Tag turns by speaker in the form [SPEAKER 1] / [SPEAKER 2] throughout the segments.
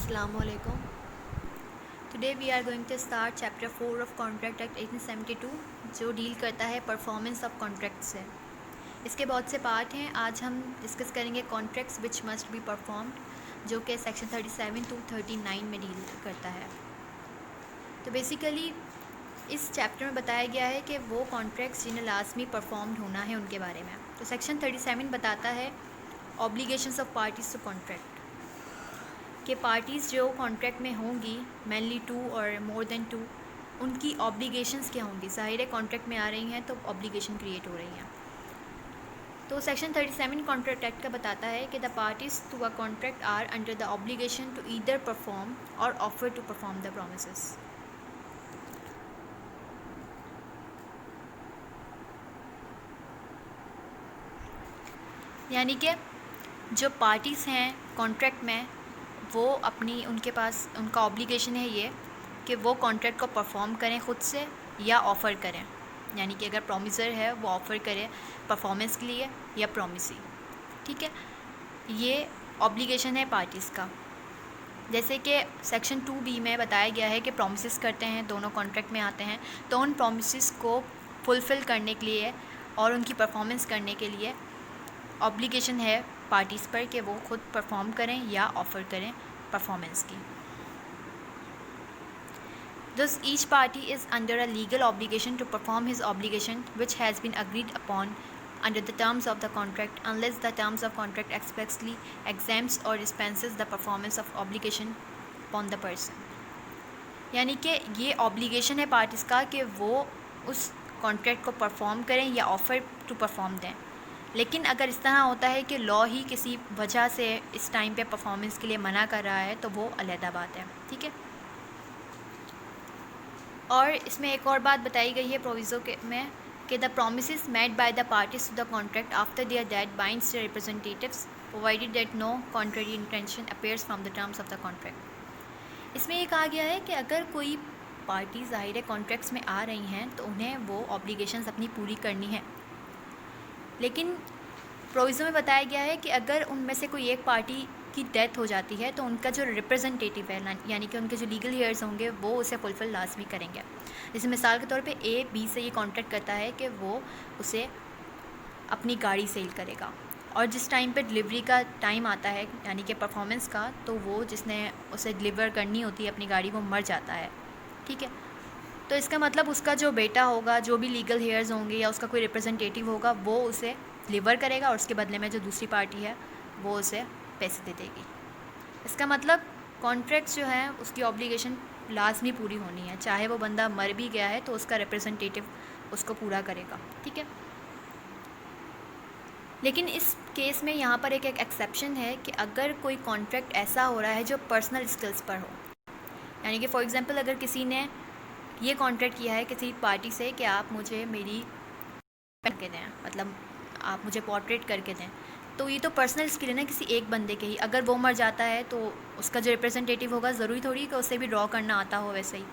[SPEAKER 1] Assalamualaikum. Today we are going to start chapter 4 of Contract Act 1872 जो deal करता है performance of contract से। इसके बहुत से पार्ट हैं। आज हम डिस्कस करेंगे contracts which must be performed, जो कि सेक्शन 37 to 39 में डील करता है। तो बेसिकली इस चैप्टर में बताया गया है कि वो कॉन्ट्रैक्ट्स जिन्हें लाजमी परफॉर्म्ड होना है उनके बारे में। तो सेक्शन 37 बताता है obligations of parties to contract, कि पार्टीज़ जो कॉन्ट्रैक्ट में होंगी, मेनली 2 और मोर देन 2, उनकी ऑब्लिगेशंस क्या होंगी। ज़ाहिर है कॉन्ट्रैक्ट में आ रही हैं तो ऑब्लिगेशन क्रिएट हो रही हैं। तो सेक्शन 37 कॉन्ट्रैक्ट एक्ट का बताता है कि the parties to a contract are under the obligation to either perform or offer to perform the promises. यानी कि जो पार्टीज़ हैं कॉन्ट्रैक्ट में, वो उनके पास उनका ऑब्लिगेशन है ये कि वो कॉन्ट्रैक्ट को परफॉर्म करें ख़ुद से या ऑफ़र करें। यानी कि अगर प्रॉमिसर है वो ऑफ़र करे परफॉर्मेंस के लिए या प्रॉमिसी। ठीक है, ये ऑब्लिगेशन है पार्टीज़ का। जैसे कि सेक्शन 2B में बताया गया है कि प्रॉमिसेस करते हैं, दोनों कॉन्ट्रैक्ट में आते हैं, तो उन प्रॉमिसेस को फुलफ़िल करने के लिए और उनकी परफॉर्मेंस करने के लिए ऑब्लिगेशन है पार्टीज़ पर कि वो खुद परफॉर्म करें या ऑफ़र करें परफॉर्मेंस की। Thus each party is under a legal obligation to perform his obligation which has been agreed upon under the terms of the contract unless the terms of contract expressly exempts or dispenses the performance of obligation upon the person। यानी कि ये obligation है parties का कि वो उस contract को perform करें या ऑफ़र टू परफॉर्म दें। लेकिन अगर इस तरह होता है कि लॉ ही किसी वजह से इस टाइम पे परफॉर्मेंस के लिए मना कर रहा है तो वो अलहदा बात है। ठीक है, और इसमें एक और बात बताई गई है प्रोविज़ो के में कि the promises made by the parties to the contract after their death binds their representatives provided that no contrary intention appears from the terms of the contract. इसमें ये कहा गया है कि अगर कोई पार्टी ज़ाहिर कॉन्ट्रैक्ट्स में आ रही हैं तो उन्हें वो ऑब्लिगेशंस अपनी पूरी करनी है। लेकिन प्रोविज़ो में बताया गया है कि अगर उनमें से कोई एक पार्टी की डेथ हो जाती है तो उनका जो रिप्रेजेंटेटिव है, यानी कि उनके जो लीगल हेयर्स होंगे, वो उसे फुलफिल लाजमी करेंगे। जैसे मिसाल के तौर पे ए बी से ये कॉन्ट्रैक्ट करता है कि वो उसे अपनी गाड़ी सेल करेगा, और जिस टाइम पे डिलीवरी का टाइम आता है यानी कि परफॉर्मेंस का, तो वो जिसने उसे डिलीवर करनी होती है अपनी गाड़ी, वो मर जाता है। ठीक है, तो इसका मतलब उसका जो बेटा होगा, जो भी लीगल हेयर्स होंगे या उसका कोई रिप्रेजेंटेटिव होगा, वो उसे डिलीवर करेगा और उसके बदले में जो दूसरी पार्टी है वो उसे पैसे दे देगी। इसका मतलब कॉन्ट्रैक्ट जो है उसकी ऑब्लिगेशन लाजमी पूरी होनी है, चाहे वो बंदा मर भी गया है तो उसका रिप्रेजेंटेटिव उसको पूरा करेगा। ठीक है, लेकिन इस केस में यहाँ पर एक एक्सेप्शन है कि अगर कोई कॉन्ट्रैक्ट ऐसा हो रहा है जो पर्सनल स्किल्स पर हो, यानी कि फॉर एग्जांपल अगर किसी ने ये कॉन्ट्रैक्ट किया है किसी पार्टी से कि आप मुझे मेरी करके दें, मतलब आप मुझे पोर्ट्रेट करके दें, तो ये तो पर्सनल स्किल है ना किसी एक बंदे के ही। अगर वो मर जाता है तो उसका जो रिप्रेजेंटेटिव होगा, ज़रूरी थोड़ी कि उसे भी ड्रॉ करना आता हो वैसे ही।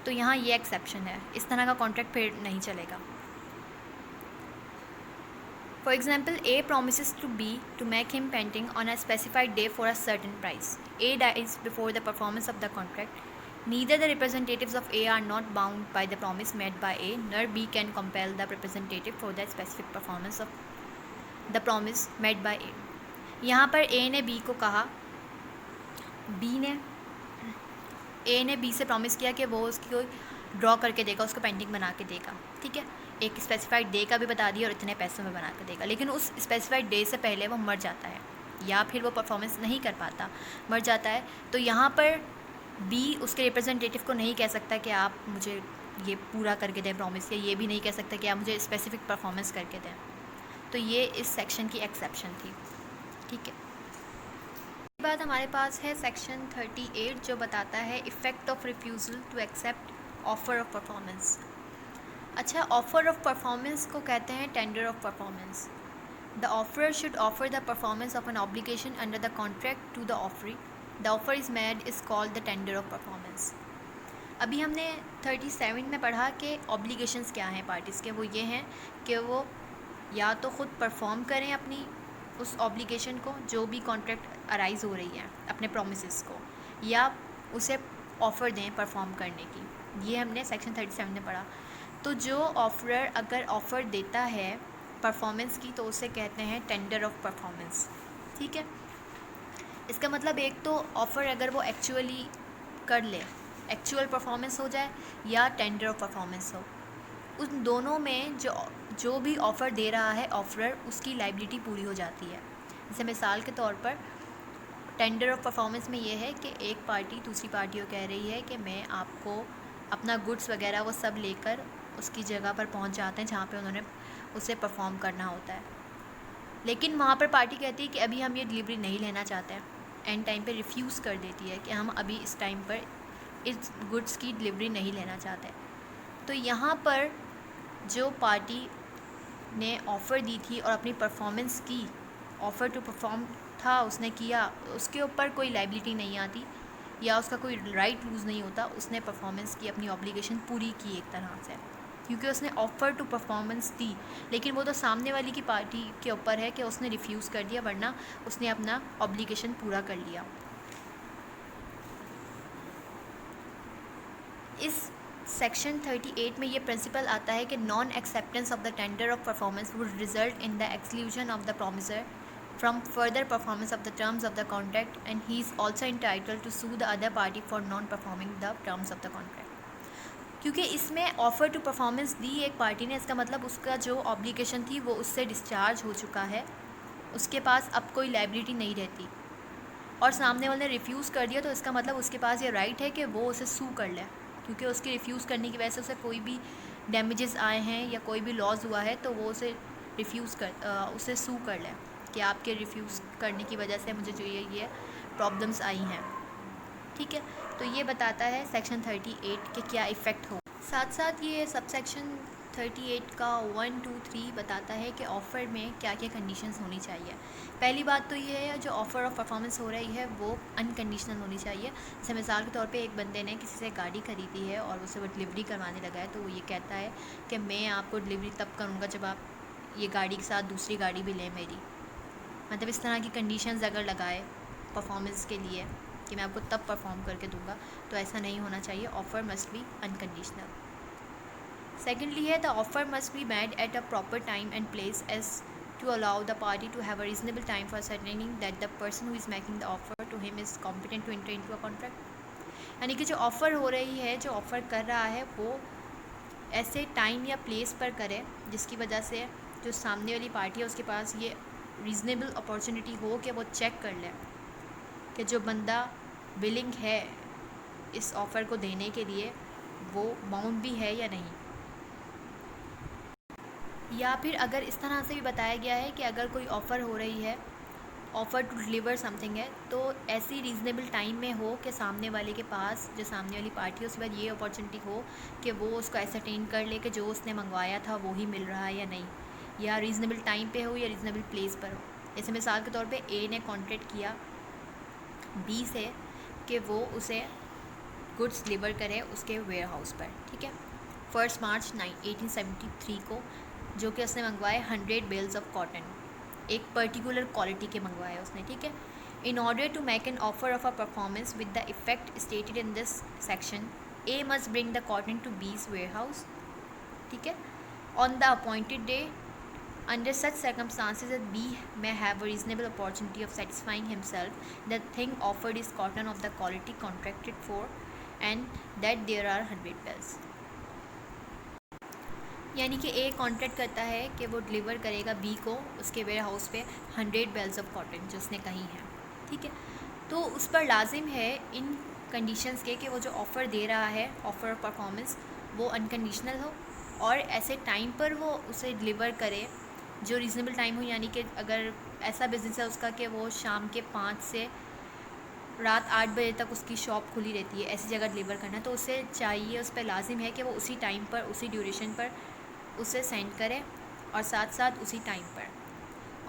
[SPEAKER 1] तो यहाँ ये एक्सेप्शन है, इस तरह का कॉन्ट्रैक्ट फिर नहीं चलेगा। For example, A promises to B to make him painting on a specified day for a certain price. A dies before the performance of the contract. Neither the representatives of A are not bound by the promise made by A, nor B can compel the representative for the specific performance of the promise made by A। यहाँ पर A ने B को कहा, A ने B से promise किया कि वो उसको ड्रॉ करके देगा, उसको पेंटिंग बना के देगा। ठीक है, एक स्पेसिफाइड डे का भी बता दिया और इतने पैसों में बना के देगा। लेकिन उस स्पेसिफाइड डे से पहले वो मर जाता है या फिर वो परफॉर्मेंस नहीं कर पाता, मर जाता है, तो यहाँ पर बी उसके रिप्रेजेंटेटिव को नहीं कह सकता कि आप मुझे ये पूरा करके दें प्रॉमिस, या ये भी नहीं कह सकता कि आप मुझे स्पेसिफिक परफॉर्मेंस करके दें। तो ये इस सेक्शन की एक्सेप्शन थी। ठीक है, इसके बाद हमारे पास है सेक्शन 38 जो बताता है effect of refusal to accept offer of performance. अच्छा, ऑफ़र ऑफ परफॉर्मेंस को कहते हैं tender of performance. The offer should offer the performance of an obligation under the contract to the offeree. The offer is made is called the tender of performance. अभी हमने 37 में पढ़ा कि obligations क्या हैं पार्टीज़ के। वो ये हैं कि वो या तो ख़ुद परफॉर्म करें अपनी उस ऑब्लिगेशन को, जो भी कॉन्ट्रैक्ट अराइज़ हो रही है अपने प्रोमिसेस को, या उसे ऑफ़र दें परफॉर्म करने की। ये हमने सेक्शन 37 में पढ़ा। तो जो ऑफरर अगर ऑफ़र देता है परफॉर्मेंस की तो उसे कहते हैं टेंडर ऑफ परफॉर्मेंस। ठीक है, इसका मतलब एक तो ऑफ़र अगर वो एक्चुअली कर ले, एक्चुअल परफॉर्मेंस हो जाए या टेंडर ऑफ परफॉर्मेंस हो, उन दोनों में जो भी ऑफ़र दे रहा है ऑफरर, उसकी लाइबिलिटी पूरी हो जाती है। जैसे मिसाल के तौर पर टेंडर ऑफ परफॉर्मेंस में ये है कि एक पार्टी दूसरी पार्टी को कह रही है कि मैं आपको अपना गुड्स वगैरह वो सब लेकर उसकी जगह पर पहुंच जाते हैं जहाँ पे उन्होंने उसे परफॉर्म करना होता है, लेकिन वहाँ पर पार्टी कहती है कि अभी हम ये डिलीवरी नहीं लेना चाहते हैं, एंड टाइम पे रिफ्यूज़ कर देती है कि हम अभी इस टाइम पर इस गुड्स की डिलीवरी नहीं लेना चाहते। तो यहाँ पर जो पार्टी ने ऑफ़र दी थी और अपनी परफॉर्मेंस की, ऑफ़र टू परफॉर्म था उसने किया, उसके ऊपर कोई लाइबिलिटी नहीं आती या उसका कोई राइट लूज़ नहीं होता। उसने परफॉर्मेंस की अपनी ऑब्लिगेशन पूरी की एक तरह से, क्योंकि उसने ऑफ़र टू परफॉर्मेंस दी, लेकिन वो तो सामने वाली की पार्टी के ऊपर है कि उसने रिफ्यूज़ कर दिया, वरना उसने अपना ऑब्लिगेशन पूरा कर लिया। इस सेक्शन 38 में ये प्रिंसिपल आता है कि non acceptance of the tender of performance would result in the exclusion of the promisor from further performance of the terms of the contract, and he is also entitled to sue the other party for non performing the terms of the contract। क्योंकि इसमें offer to performance दी एक party ने, इसका मतलब उसका जो obligation थी वो उससे डिस्चार्ज हो चुका है, उसके पास अब कोई लाइबिलिटी नहीं रहती, और सामने वाले ने रिफ्यूज़ कर दिया तो इसका मतलब उसके पास ये राइट है कि वो उसे सू कर ले, क्योंकि उसके रिफ्यूज़ करने की वजह से उसे कोई भी डैमेजेस आए हैं या कोई भी लॉस हुआ है तो वो उसे उसे सू कर ले कि आपके रिफ्यूज़ करने की वजह से मुझे जो ये प्रॉब्लम्स आई हैं। ठीक है, तो ये बताता है सेक्शन 38 के क्या इफ़ेक्ट हो। साथ साथ ये सब सेक्शन 38 का 1, 2, 3 बताता है कि ऑफ़र में क्या क्या कंडीशंस होनी चाहिए। पहली बात तो ये है जो ऑफ़र ऑफ परफॉर्मेंस हो रही है वो अनकंडीशनल होनी चाहिए। जैसे मिसाल के तौर पे एक बंदे ने किसी से गाड़ी खरीदी है और उसे वो डिलीवरी करवाने लगा है, तो वो ये कहता है कि मैं आपको डिलीवरी तब करूँगा जब आप ये गाड़ी के साथ दूसरी गाड़ी भी लें मेरी। मतलब इस तरह की कंडीशंस अगर लगाए परफॉर्मेंस के लिए कि मैं आपको तब परफॉर्म करके दूंगा, तो ऐसा नहीं होना चाहिए। Offer must be unconditional. Secondly है the offer must be made at a proper time and place as to allow the party to have a reasonable time for ascertaining that the person who is making the offer to him is competent to enter into a contract. यानी कि जो offer हो रही है, जो offer कर रहा है, वो ऐसे टाइम या प्लेस पर करे जिसकी वजह से जो सामने वाली पार्टी है उसके पास ये रीज़नेबल अपॉर्चुनिटी हो कि वो चेक कर ले कि जो बंदा विलिंग है इस ऑफ़र को देने के लिए वो बाउंड भी है या नहीं। या फिर अगर इस तरह से भी बताया गया है कि अगर कोई ऑफ़र हो रही है, ऑफ़र टू डिलीवर समथिंग है, तो ऐसी रीज़नेबल टाइम में हो कि सामने वाले के पास, जो सामने वाली पार्टी है, उसके बाद ये अपॉर्चुनिटी हो कि वो उसको एसरटेन कर ले कि जो उसने मंगवाया था वो ही मिल रहा है या नहीं, या रीज़नेबल टाइम पे हो या रीज़नेबल प्लेस पर हो। जैसे मिसाल के तौर पे ए ने कॉन्ट्रैक्ट किया बी से कि वो उसे गुड्स डिलीवर करे उसके वेयर हाउस पर। ठीक है, 1 मार्च 1873 को, जो कि उसने मंगवाए 100 बेल्स ऑफ कॉटन, एक पर्टिकुलर क्वालिटी के मंगवाए उसने। ठीक है, in order to make an offer of a performance with the effect stated in this section, A must bring the cotton to B's warehouse. ठीक है, on the appointed day. Under such circumstances, that B may have a reasonable opportunity of satisfying himself that thing offered is cotton of the quality contracted for and that there are 100 bells। यानी कि A contract करता है कि वो deliver करेगा B को उसके ware house पे 100 बेल्स ऑफ कॉटन जो उसने कही हैं। ठीक है, तो उस पर लाजिम है इन कंडीशंस के कि वो जो ऑफ़र दे रहा है, ऑफ़र ऑफ परफॉर्मेंस, वो अनकंडीशनल हो और ऐसे टाइम पर वो उसे डिलीवर करे जो रीज़नेबल टाइम हो। यानी कि अगर ऐसा बिज़नेस है उसका कि वो शाम के 5 से रात 8 बजे तक उसकी शॉप खुली रहती है, ऐसी जगह डिलीवर करना, तो उसे चाहिए, उस पर लाजिम है कि वो उसी टाइम पर, उसी ड्यूरेशन पर उसे सेंड करे और साथ साथ उसी टाइम पर।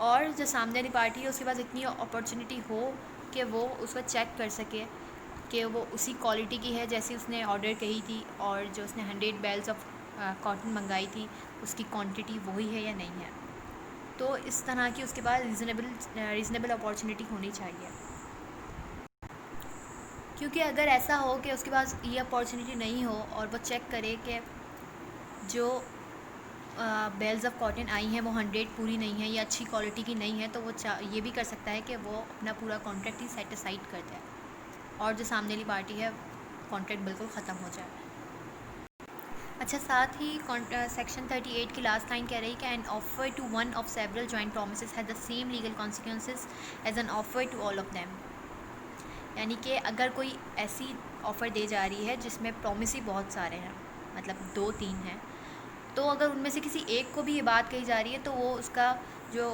[SPEAKER 1] और जो सामने वाली पार्टी है उसके पास इतनी अपॉर्चुनिटी हो कि वो उसको चेक कर सके कि वो उसी क्वालिटी की है जैसी उसने ऑर्डर कही थी, और जो उसने 100 बेल्स ऑफ कॉटन मंगाई थी उसकी क्वांटिटी वही है या नहीं है। तो इस तरह की उसके पास रीज़नेबल अपॉर्चुनिटी होनी चाहिए। क्योंकि अगर ऐसा हो कि उसके पास ये अपॉर्चुनिटी नहीं हो और वो चेक करे कि जो बेल्स ऑफ कॉटन आई हैं वो 100 पूरी नहीं है या अच्छी क्वालिटी की नहीं है, तो वो ये भी कर सकता है कि वो अपना पूरा कॉन्ट्रैक्ट ही सेट असाइड कर दे और जो सामने वाली पार्टी है कॉन्ट्रैक्ट बिल्कुल ख़त्म हो जाए। अच्छा, साथ ही सेक्शन 38 की लास्ट लाइन कह रही है कि an offer to one of several joint promises has the same legal consequences as an offer to all of them. यानी कि अगर कोई ऐसी ऑफ़र दे जा रही है जिसमें प्रॉमिस ही बहुत सारे हैं, मतलब 2-3 हैं, तो अगर उनमें से किसी एक को भी ये बात कही जा रही है तो वो उसका जो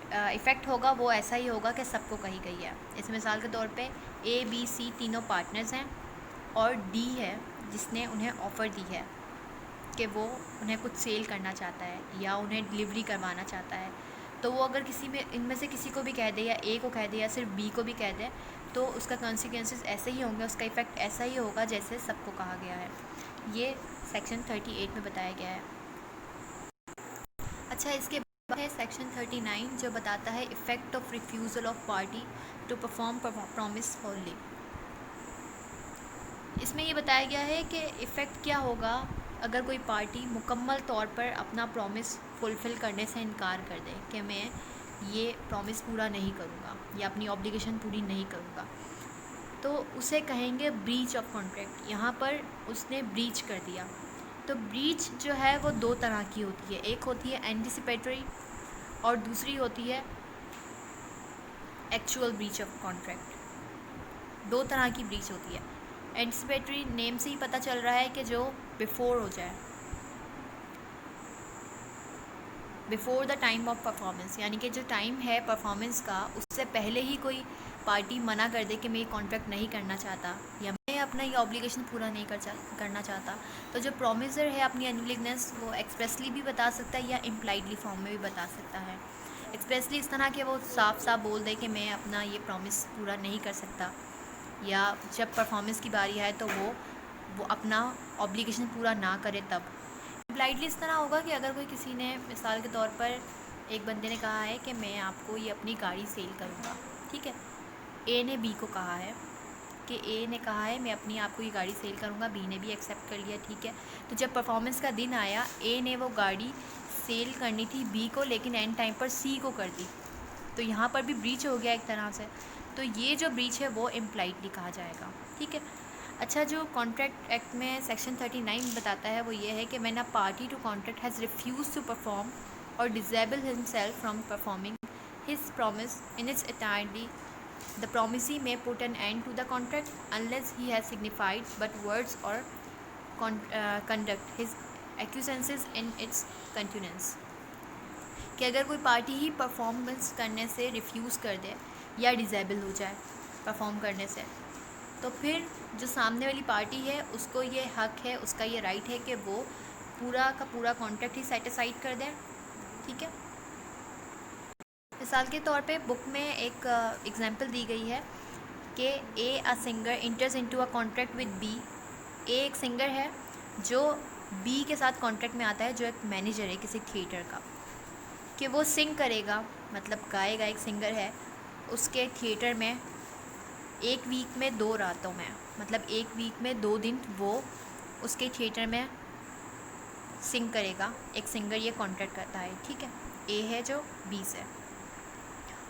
[SPEAKER 1] इफ़ेक्ट होगा वो ऐसा ही होगा कि सबको कही गई है। इस मिसाल के तौर पे ABC तीनों पार्टनर्स हैं और D है जिसने उन्हें ऑफ़र दी है कि वो उन्हें कुछ सेल करना चाहता है या उन्हें डिलीवरी करवाना चाहता है, तो वो अगर किसी में इनमें से किसी को भी कह दे या A को कह दे या सिर्फ B को भी कह दे, तो उसका कॉन्सिक्वेंसेस ऐसे ही होंगे, उसका इफ़ेक्ट ऐसा ही होगा जैसे सबको कहा गया है। ये सेक्शन 38 में बताया गया है। अच्छा, इसके बाद है सेक्शन 39 जो बताता है effect of refusal of party to perform promise wholly. इसमें ये बताया गया है कि इफ़ेक्ट क्या होगा अगर कोई पार्टी मुकम्मल तौर पर अपना प्रॉमिस फुलफ़िल करने से इनकार कर दे कि मैं ये प्रॉमिस पूरा नहीं करूँगा या अपनी ऑब्लिगेशन पूरी नहीं करूँगा, तो उसे कहेंगे ब्रीच ऑफ कॉन्ट्रैक्ट। यहाँ पर उसने ब्रीच कर दिया। तो ब्रीच जो है वो 2 तरह की होती है, एक होती है एंटिसिपेटरी और दूसरी होती है एक्चुअल ब्रीच ऑफ कॉन्ट्रैक्ट। 2 तरह की ब्रीच होती है। एंटिसिपेटरी नेम से ही पता चल रहा है कि जो बिफोर हो जाए, before the time of performance, यानी कि जो टाइम है परफॉर्मेंस का उससे पहले ही कोई पार्टी मना कर दे कि मैं ये कॉन्ट्रैक्ट नहीं करना चाहता या मैं अपना ये ऑब्लिगेशन पूरा नहीं करना चाहता, तो जो प्रॉमिसर है अपनी अनविलिंगनेस वो एक्सप्रेसली भी बता सकता है या इम्प्लाइडली फॉर्म में भी बता सकता है। एक्सप्रेसली इस तरह के वो साफ साफ बोल दे कि मैं अपना ये प्रॉमिस पूरा नहीं कर सकता, या जब परफॉर्मेंस की बारी आए तो वो अपना ऑब्लिगेशन पूरा ना करे तब। इम्प्लाइडली इस तरह होगा कि अगर कोई किसी ने मिसाल के तौर पर एक बंदे ने कहा है कि मैं आपको ये अपनी गाड़ी सेल करूँगा, ठीक है, ए ने बी को कहा है कि ए ने कहा है मैं अपनी आपको ये गाड़ी सेल करूँगा, बी ने भी एक्सेप्ट कर लिया, ठीक है। तो जब परफॉर्मेंस का दिन आया ए ने वो गाड़ी सेल करनी थी बी को, लेकिन एंड टाइम पर सी को कर दी, तो यहाँ पर भी ब्रीच हो गया एक तरह से। तो ये जो ब्रीच है वो इम्प्लाइडली कहा जाएगा, ठीक है। अच्छा, जो कॉन्ट्रैक्ट एक्ट में सेक्शन 39 बताता है वो ये है कि when a party to contract has refused to perform or disable himself from performing his promise in its entirely, the promisee may put an end to the contract unless he has signified but words or conduct his acquiescences in its continuance। कि अगर कोई party ही performance करने से refuse कर दे या disable हो जाए perform करने से, तो फिर जो सामने वाली पार्टी है उसको ये हक है, उसका ये राइट है कि वो पूरा का पूरा कॉन्ट्रैक्ट ही सेट असाइड कर दें, ठीक है। मिसाल के तौर पे बुक में एक एग्जांपल दी गई है कि A a singer enters into a contract with B. A एक सिंगर है जो बी के साथ कॉन्ट्रैक्ट में आता है, जो एक मैनेजर है किसी थिएटर का, कि वो सिंग करेगा, मतलब गाएगा, एक सिंगर है, उसके थिएटर में एक वीक में 2 रातों में, मतलब एक वीक में 2 दिन वो उसके थिएटर में सिंग करेगा। एक सिंगर ये कॉन्ट्रैक्ट करता है, ठीक है। ए है जो बी से,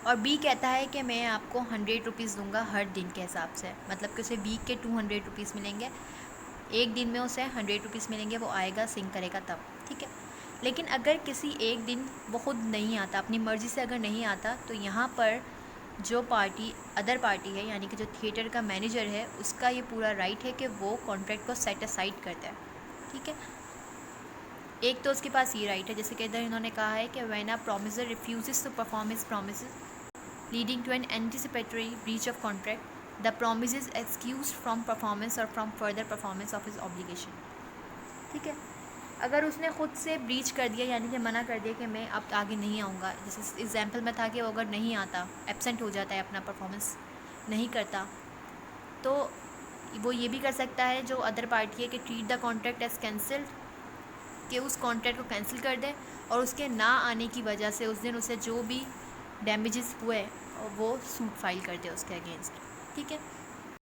[SPEAKER 1] और बी कहता है कि मैं आपको 100 रुपीज़ दूँगा हर दिन के हिसाब से, मतलब कि उसे वीक के 200 रुपीज़ मिलेंगे, एक दिन में उसे 100 रुपीज़ मिलेंगे, वो आएगा सिंग करेगा तब, ठीक है। लेकिन अगर किसी एक दिन वो खुद नहीं आता, अपनी मर्ज़ी से अगर नहीं आता, तो यहाँ पर जो पार्टी अदर पार्टी है, यानी कि जो थिएटर का मैनेजर है, उसका ये पूरा राइट है कि वो कॉन्ट्रैक्ट को सेट असाइड करता है, ठीक है। एक तो उसके पास ये राइट है, जैसे कि इधर इन्होंने कहा है कि when a promisor refuses to perform his promises leading to an anticipatory breach of contract, the promise is excused from performance or from further performance of his obligation, ठीक है। अगर उसने ख़ुद से ब्रीच कर दिया, यानी कि मना कर दिया कि मैं अब आगे नहीं आऊँगा, जैसे एग्जाम्पल में था कि वो अगर नहीं आता, एब्सेंट हो जाता है, अपना परफॉर्मेंस नहीं करता, तो वो ये भी कर सकता है जो अदर पार्टी है कि treat the contract as cancelled, कि उस कॉन्ट्रैक्ट को कैंसिल कर दे और उसके ना आने की वजह से उस दिन उसे जो भी डैमेजेस हुए वो सूट फाइल कर दे उसके अगेंस्ट, ठीक है।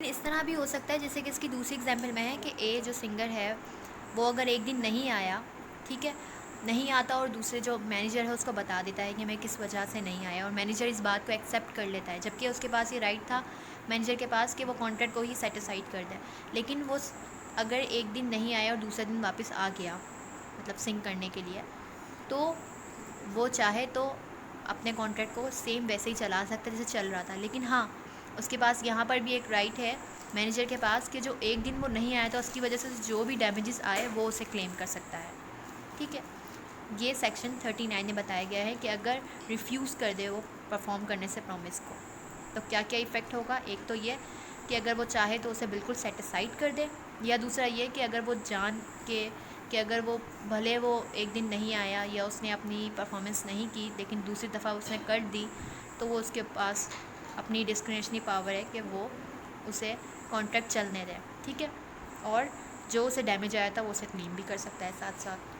[SPEAKER 1] इस तरह भी हो सकता है जैसे कि इसकी दूसरी एग्जांपल में है कि ए जो सिंगर है वो अगर एक दिन नहीं आया, ठीक है, नहीं आता और दूसरे जो मैनेजर है उसको बता देता है कि मैं किस वजह से नहीं आया, और मैनेजर इस बात को एक्सेप्ट कर लेता है, जबकि उसके पास ये राइट था मैनेजर के पास कि वो कॉन्ट्रैक्ट को ही सेटिसाइड कर दे। लेकिन वो अगर एक दिन नहीं आया और दूसरे दिन वापस आ गया मतलब सिंग करने के लिए, तो वो चाहे तो अपने कॉन्ट्रैक्ट को सेम वैसे ही चला सकता है जैसे चल रहा था। लेकिन हाँ, उसके पास यहाँ पर भी एक राइट है मैनेजर के पास कि जो एक दिन वो नहीं आया था उसकी वजह से जो भी डैमेजेस आए वो उसे क्लेम कर सकता है, ठीक है। ये सेक्शन 39 में बताया गया है कि अगर रिफ्यूज़ कर दे वो परफॉर्म करने से प्रॉमिस को, तो क्या क्या इफ़ेक्ट होगा। एक तो ये कि अगर वो चाहे तो उसे बिल्कुल सेटिसाइड कर दे, या दूसरा ये कि अगर वो जान के कि अगर वो भले वो एक दिन नहीं आया या उसने अपनी परफॉर्मेंस नहीं की लेकिन दूसरी दफ़ा उसने कर दी, तो वो उसके पास अपनी डिस्क्रिशनरी पावर है कि वो उसे कॉन्ट्रैक्ट चलने दें, ठीक है। और जो उसे डैमेज आया था वो उसे क्लेम भी कर सकता है साथ साथ।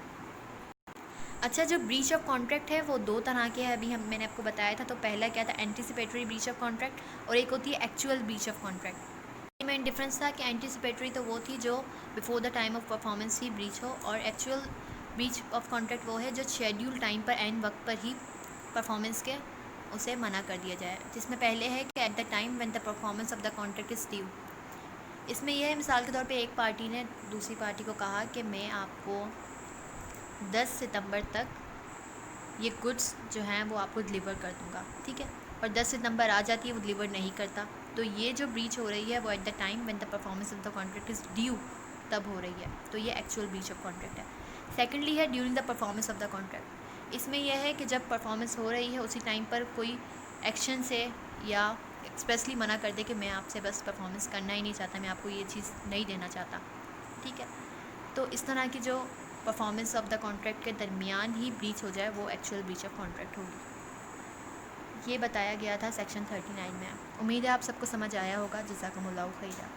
[SPEAKER 1] अच्छा, जो ब्रीच ऑफ कॉन्ट्रैक्ट है वो दो तरह के हैं, अभी मैंने आपको बताया था। तो पहला क्या था, एंटिसिपेटरी ब्रीच ऑफ कॉन्ट्रैक्ट, और एक होती है actual breach of contract. Main difference था कि एंटिसिपेटरी तो वो थी जो before the time of performance he breach हो, और एक्चुअल ब्रीच ऑफ कॉन्ट्रैक्ट वो है जो शेड्यूल टाइम पर एंड वक्त पर ही परफॉर्मेंस के उसे मना कर दिया जाए, जिसमें पहले है कि at the time when the performance of the contract is due. इसमें यह है, मिसाल के तौर पे एक पार्टी ने दूसरी पार्टी को कहा कि मैं आपको 10 सितंबर तक ये गुड्स जो हैं वो आपको डिलीवर कर दूंगा, ठीक है, और 10 सितंबर आ जाती है वो डिलीवर नहीं करता, तो ये जो ब्रीच हो रही है वो at the time when the performance of the contract is due तब हो रही है, तो ये एक्चुअल ब्रीच ऑफ कॉन्ट्रैक्ट है। सेकेंडली है during the performance of the contract. इसमें यह है कि जब परफॉर्मेंस हो रही है उसी टाइम पर कोई एक्शन से या एक्सप्रेसली मना कर दे कि मैं आपसे बस परफॉर्मेंस करना ही नहीं चाहता, मैं आपको ये चीज़ नहीं देना चाहता, ठीक है। तो इस तरह की जो परफॉर्मेंस ऑफ द कॉन्ट्रैक्ट के दरमियान ही ब्रीच हो जाए वो एक्चुअल ब्रीच ऑफ कॉन्ट्रैक्ट होगी। ये बताया गया था सेक्शन 39 में। उम्मीद है आप सबको समझ आया होगा। जज़ाकुमुल्लाहु खैरा।